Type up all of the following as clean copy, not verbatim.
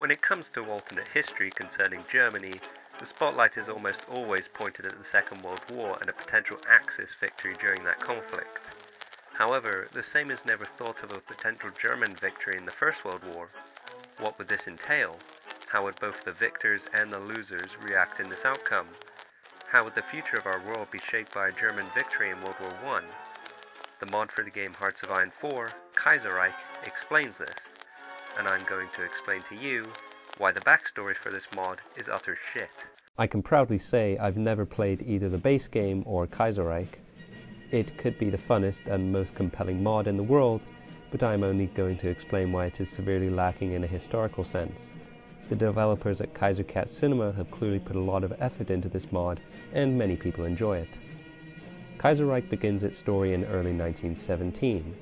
When it comes to alternate history concerning Germany, the spotlight is almost always pointed at the Second World War and a potential Axis victory during that conflict. However, the same is never thought of a potential German victory in the First World War. What would this entail? How would both the victors and the losers react in this outcome? How would the future of our world be shaped by a German victory in World War I? The mod for the game Hearts of Iron 4, Kaiserreich, explains this, and I'm going to explain to you why the backstory for this mod is utter shit. I can proudly say I've never played either the base game or Kaiserreich. It could be the funnest and most compelling mod in the world, but I'm only going to explain why it is severely lacking in a historical sense. The developers at Kaiserreich Cinema have clearly put a lot of effort into this mod, and many people enjoy it. Kaiserreich begins its story in early 1917.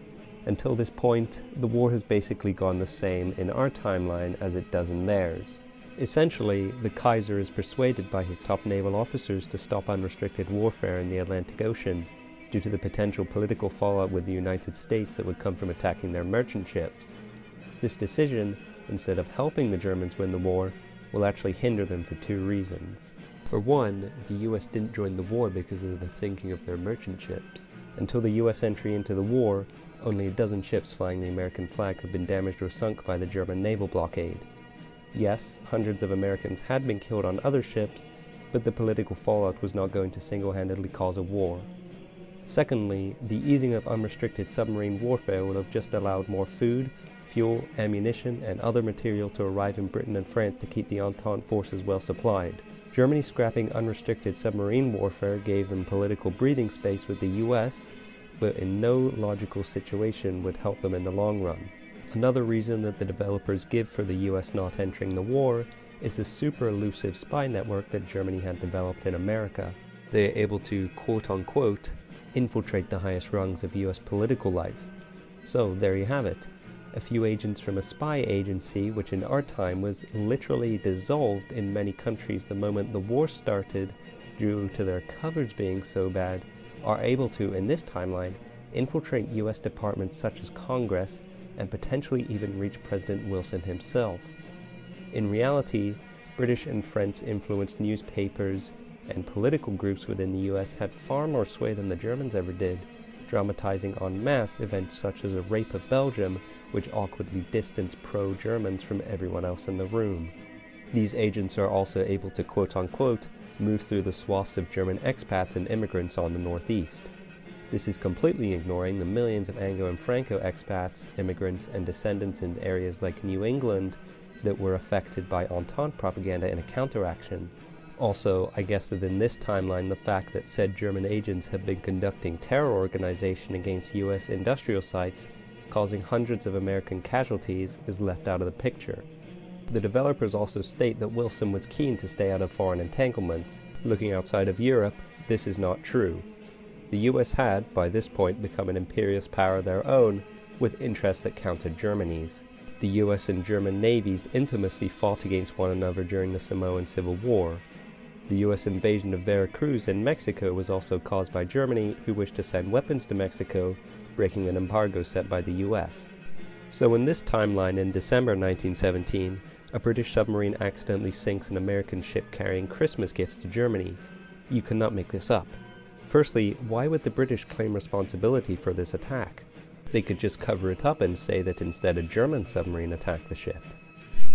Until this point, the war has basically gone the same in our timeline as it does in theirs. Essentially, the Kaiser is persuaded by his top naval officers to stop unrestricted warfare in the Atlantic Ocean due to the potential political fallout with the United States that would come from attacking their merchant ships. This decision, instead of helping the Germans win the war, will actually hinder them for two reasons. For one, the US didn't join the war because of the sinking of their merchant ships. Until the US entry into the war, only a dozen ships flying the American flag have been damaged or sunk by the German naval blockade. Yes, hundreds of Americans had been killed on other ships, but the political fallout was not going to single-handedly cause a war. Secondly, the easing of unrestricted submarine warfare would have just allowed more food, fuel, ammunition, and other material to arrive in Britain and France to keep the Entente forces well supplied. Germany scrapping unrestricted submarine warfare gave them political breathing space with the US, but in no logical situation would help them in the long run. Another reason that the developers give for the US not entering the war is the super elusive spy network that Germany had developed in America. They are able to, quote-unquote, infiltrate the highest rungs of US political life. So there you have it. A few agents from a spy agency, which in our time was literally dissolved in many countries the moment the war started due to their coverage being so bad, are able to, in this timeline, infiltrate US departments such as Congress and potentially even reach President Wilson himself. In reality, British and French influenced newspapers and political groups within the US had far more sway than the Germans ever did, dramatizing en masse events such as a rape of Belgium, which awkwardly distanced pro-Germans from everyone else in the room. These agents are also able to quote-unquote move through the swaths of German expats and immigrants on the northeast. This is completely ignoring the millions of Anglo and Franco expats, immigrants, and descendants in areas like New England that were affected by Entente propaganda in a counteraction. Also, I guess that in this timeline, the fact that said German agents have been conducting terror organization against US industrial sites, causing hundreds of American casualties, is left out of the picture. The developers also state that Wilson was keen to stay out of foreign entanglements. Looking outside of Europe, this is not true. The US had, by this point, become an imperious power of their own, with interests that countered Germany's. The US and German navies infamously fought against one another during the Samoan Civil War. The US invasion of Veracruz in Mexico was also caused by Germany, who wished to send weapons to Mexico, breaking an embargo set by the US. So in this timeline, in December 1917, a British submarine accidentally sinks an American ship carrying Christmas gifts to Germany. You cannot make this up. Firstly, why would the British claim responsibility for this attack? They could just cover it up and say that instead a German submarine attacked the ship.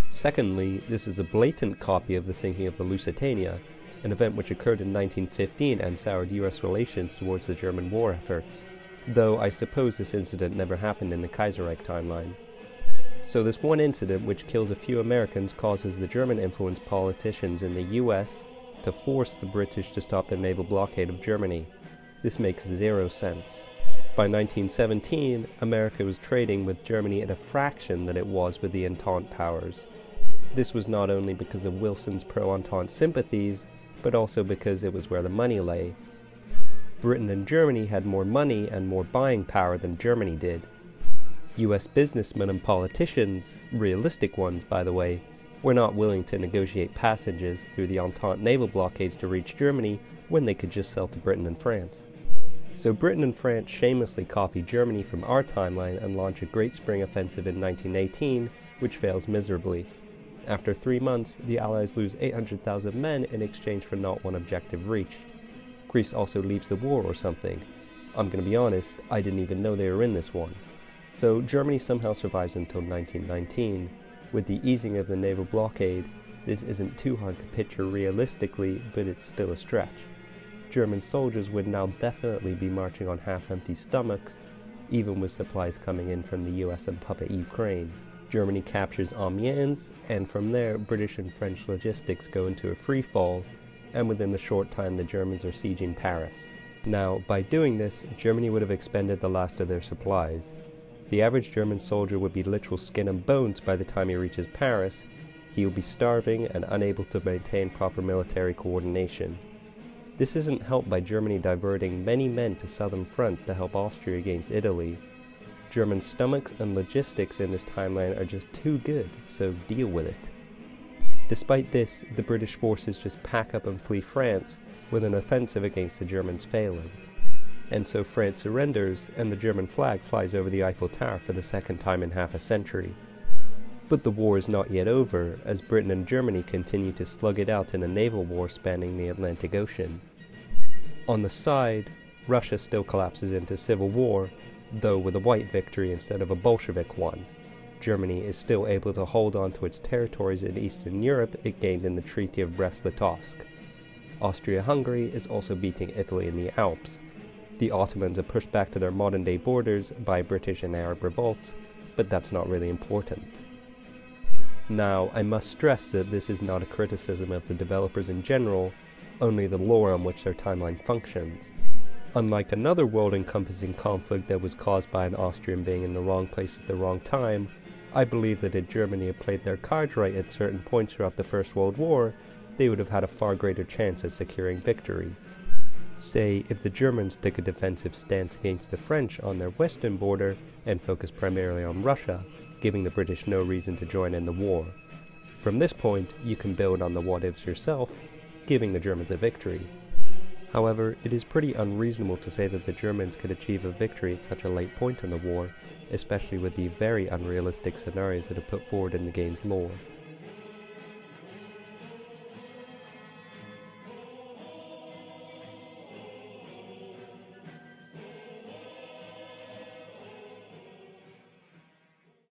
Secondly, this is a blatant copy of the sinking of the Lusitania, an event which occurred in 1915 and soured US relations towards the German war efforts. Though I suppose this incident never happened in the Kaiserreich timeline. So this one incident which kills a few Americans causes the German-influenced politicians in the US to force the British to stop their naval blockade of Germany. This makes zero sense. By 1917, America was trading with Germany at a fraction that it was with the Entente powers. This was not only because of Wilson's pro-Entente sympathies, but also because it was where the money lay. Britain and Germany had more money and more buying power than Germany did. US businessmen and politicians, realistic ones by the way, were not willing to negotiate passages through the Entente naval blockades to reach Germany when they could just sell to Britain and France. So Britain and France shamelessly copy Germany from our timeline and launch a Great Spring Offensive in 1918, which fails miserably. After 3 months, the Allies lose 800,000 men in exchange for not one objective reached. Greece also leaves the war or something. I'm gonna be honest, I didn't even know they were in this one. So Germany somehow survives until 1919. With the easing of the naval blockade, this isn't too hard to picture realistically, but it's still a stretch. German soldiers would now definitely be marching on half-empty stomachs, even with supplies coming in from the US and puppet Ukraine. Germany captures Amiens, and from there, British and French logistics go into a free fall, and within a short time the Germans are sieging Paris. Now, by doing this, Germany would have expended the last of their supplies. The average German soldier would be literal skin and bones by the time he reaches Paris. He will be starving and unable to maintain proper military coordination. This isn't helped by Germany diverting many men to southern fronts to help Austria against Italy. German stomachs and logistics in this timeline are just too good, so deal with it. Despite this, the British forces just pack up and flee France, with an offensive against the Germans failing. And so France surrenders, and the German flag flies over the Eiffel Tower for the second time in half a century. But the war is not yet over, as Britain and Germany continue to slug it out in a naval war spanning the Atlantic Ocean. On the side, Russia still collapses into civil war, though with a white victory instead of a Bolshevik one. Germany is still able to hold on to its territories in Eastern Europe it gained in the Treaty of Brest-Litovsk. Austria-Hungary is also beating Italy in the Alps. The Ottomans are pushed back to their modern-day borders by British and Arab revolts, but that's not really important. Now, I must stress that this is not a criticism of the developers in general, only the lore on which their timeline functions. Unlike another world-encompassing conflict that was caused by an Austrian being in the wrong place at the wrong time, I believe that if Germany had played their cards right at certain points throughout the First World War, they would have had a far greater chance at securing victory. Say, if the Germans took a defensive stance against the French on their western border and focused primarily on Russia, giving the British no reason to join in the war. From this point, you can build on the what-ifs yourself, giving the Germans a victory. However, it is pretty unreasonable to say that the Germans could achieve a victory at such a late point in the war, especially with the very unrealistic scenarios that are put forward in the game's lore.